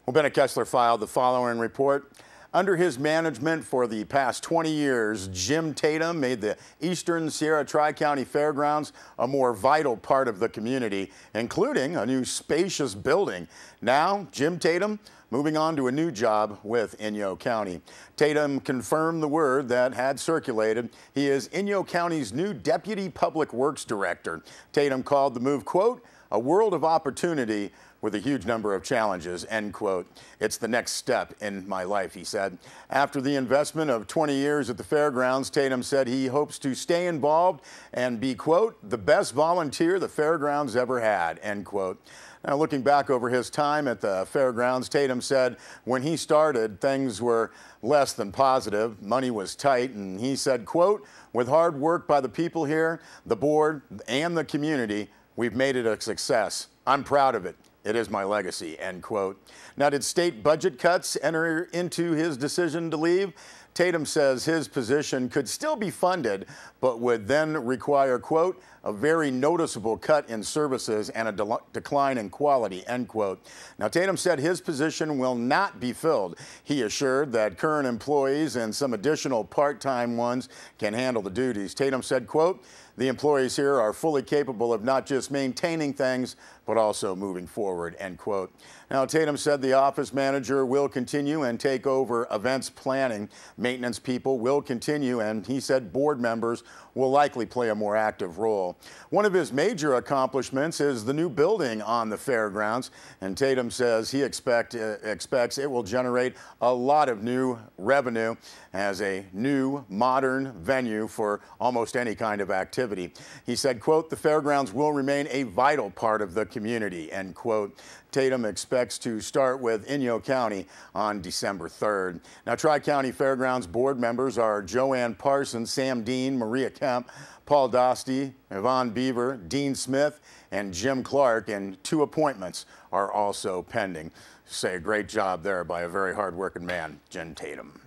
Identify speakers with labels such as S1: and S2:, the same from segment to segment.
S1: Well, Bennett Kessler filed the following report. Under his management for the past 20 years, Jim Tatum made the Eastern Sierra Tri-County Fairgrounds a more vital part of the community, including a new spacious building. Now, Jim Tatum moving on to a new job with Inyo County. Tatum confirmed the word that had circulated. He is Inyo County's new Deputy Public Works Director. Tatum called the move, quote, "a world of opportunity with a huge number of challenges," end quote. "It's the next step in my life," he said. After the investment of 20 years at the fairgrounds, Tatum said he hopes to stay involved and be, quote, "the best volunteer the fairgrounds ever had," end quote. Now, looking back over his time at the fairgrounds, Tatum said when he started, things were less than positive. Money was tight, and he said, quote, "with hard work by the people here, the board, and the community, we've made it a success. I'm proud of it. It is my legacy," end quote. Now, did state budget cuts enter into his decision to leave? Tatum says his position could still be funded, but would then require, quote, "a very noticeable cut in services and a decline in quality," end quote. Now, Tatum said his position will not be filled. He assured that current employees and some additional part-time ones can handle the duties. Tatum said, quote, "the employees here are fully capable of not just maintaining things, but also moving forward," end quote. Now, Tatum said the office manager will continue and take over events planning. Maintenance people will continue, and he said board members will likely play a more active role. One of his major accomplishments is the new building on the fairgrounds, and Tatum says he expects it will generate a lot of new revenue as a new modern venue for almost any kind of activity. He said, quote, "the fairgrounds will remain a vital part of the community," end quote. Tatum expects to start with Inyo County on December 3rd. Now, Tri-County Fairgrounds board members are Joanne Parsons, Sam Dean, Maria Kemp, Paul Dostie, Yvonne Beaver, Dean Smith, and Jim Clark, and 2 appointments are also pending. Say a great job there by a very hard-working man, Jim Tatum.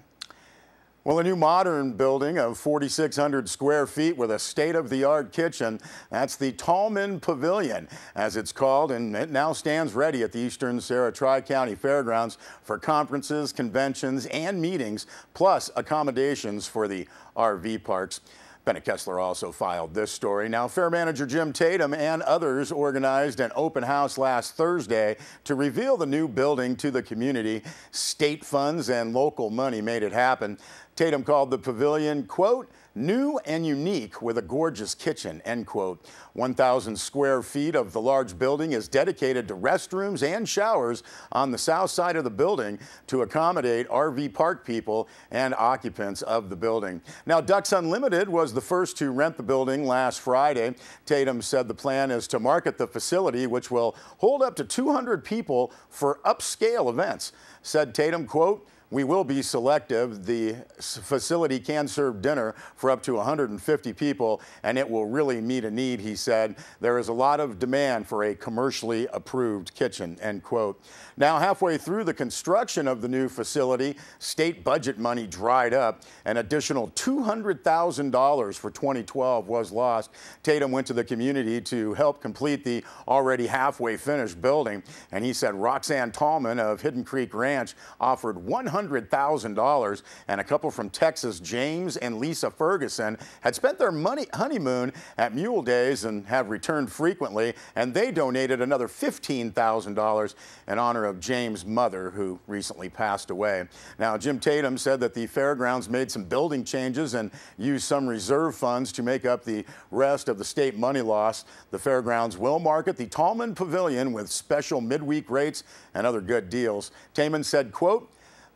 S1: Well, a new modern building of 4,600 square feet with a state-of-the-art kitchen. That's the Tallman Pavilion, as it's called, and it now stands ready at the Eastern Sierra Tri-County Fairgrounds for conferences, conventions, and meetings, plus accommodations for the RV parks. Bennett Kessler also filed this story. Now, Fair Manager Jim Tatum and others organized an open house last Thursday to reveal the new building to the community. State funds and local money made it happen. Tatum called the pavilion, quote, "new and unique with a gorgeous kitchen," end quote. 1,000 square feet of the large building is dedicated to restrooms and showers on the south side of the building to accommodate RV park people and occupants of the building. Now, Ducks Unlimited was the first to rent the building last Friday. Tatum said the plan is to market the facility, which will hold up to 200 people for upscale events. Said Tatum, quote, "we will be selective. The facility can serve dinner for up to 150 people, and it will really meet a need," he said. "There is a lot of demand for a commercially approved kitchen," end quote. Now, halfway through the construction of the new facility, state budget money dried up. An additional $200,000 for 2012 was lost. Tatum went to the community to help complete the already halfway finished building, and he said Roxanne Tallman of Hidden Creek Ranch offered $100,000, and a couple from Texas, James and Lisa Ferguson, had spent their honeymoon at Mule Days and have returned frequently, and they donated another $15,000 in honor of James' mother, who recently passed away. Now, Jim Tatum said that the fairgrounds made some building changes and used some reserve funds to make up the rest of the state money lost. The fairgrounds will market the Tallman Pavilion with special midweek rates and other good deals. Tatum said, quote,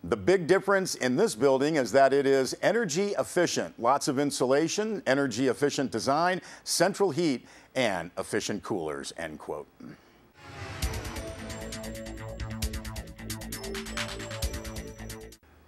S1: "the big difference in this building is that it is energy efficient. Lots of insulation, energy efficient design, central heat, and efficient coolers," end quote.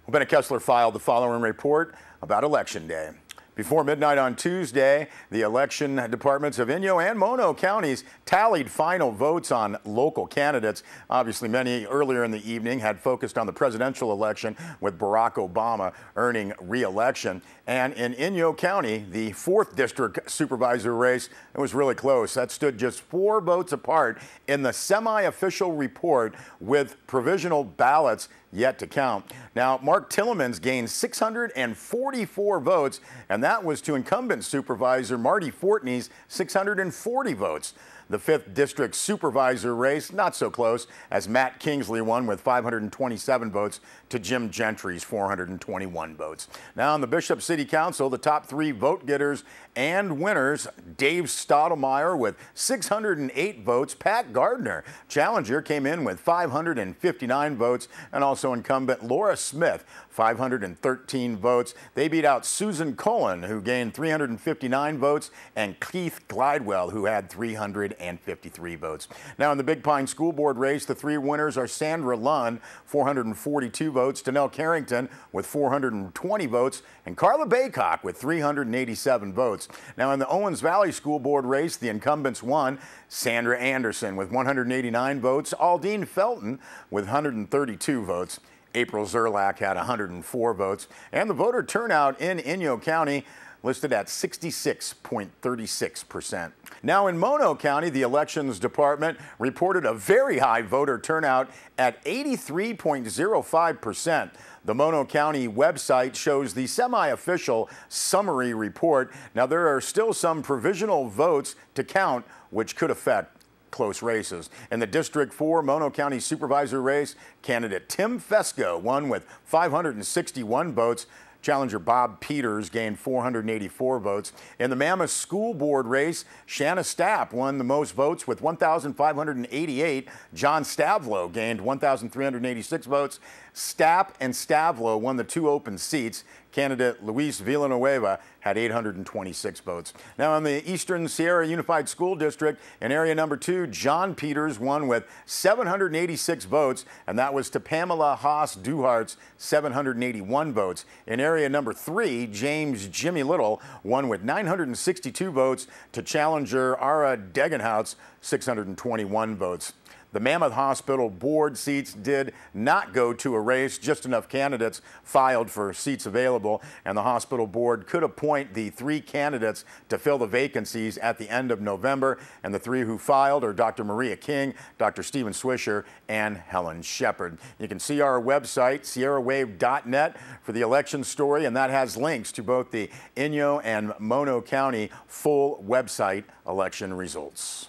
S1: Bennett Kessler filed the following report about Election Day. Before midnight on Tuesday, the election departments of Inyo and Mono counties tallied final votes on local candidates. Obviously, many earlier in the evening had focused on the presidential election, with Barack Obama earning re-election. And in Inyo County, the 4th district supervisor race, it was really close. That stood just 4 votes apart in the semi-official report, with provisional ballots yet to count. Now, Mark Tillemans gained 644 votes, and that was to incumbent supervisor Marty Fortney's 640 votes. The 5th district supervisor race, not so close, as Matt Kingsley won with 527 votes to Jim Gentry's 421 votes. Now, in the Bishop City Council, the top 3 vote getters and winners: Dave Stottlemyre with 608 votes. Pat Gardner, challenger, came in with 559 votes, and also incumbent Laura Smith, 513 votes. They beat out Susan Cullen, who gained 359 votes, and Keith Glidewell, who had 353 votes. Now, in the Big Pine School Board race, the 3 winners are Sandra Lunn, 442 votes, Danelle Carrington with 420 votes, and Carla Baycock with 387 votes. Now, in the Owens Valley School Board race, the incumbents won: Sandra Anderson with 189 votes, Aldine Felton with 132 votes. April Zerlak had 104 votes, and the voter turnout in Inyo County listed at 66.36%. Now, in Mono County, the elections department reported a very high voter turnout at 83.05%. The Mono County website shows the semi-official summary report. Now, there are still some provisional votes to count, which could affect close races. In the District 4 Mono County Supervisor race, candidate Tim Fesco won with 561 votes. Challenger Bob Peters gained 484 votes. In the Mammoth School Board race, Shanna Stapp won the most votes with 1,588. John Stavlo gained 1,386 votes. Stapp and Stavlo won the 2 open seats. Candidate Luis Villanueva had 826 votes. Now, in the Eastern Sierra Unified School District, in area number 2, John Peters won with 786 votes, and that was to Pamela Haas Duhart's 781 votes. In area number 3, James Jimmy Little won with 962 votes to challenger Ara Degenhout's 621 votes. The Mammoth Hospital Board seats did not go to a race. Just enough candidates filed for seats available, and the hospital board could appoint the 3 candidates to fill the vacancies at the end of November. And the 3 who filed are Dr. Maria King, Dr. Stephen Swisher, and Helen Shepard. You can see our website, sierrawave.net, for the election story, and that has links to both the Inyo and Mono County full website election results.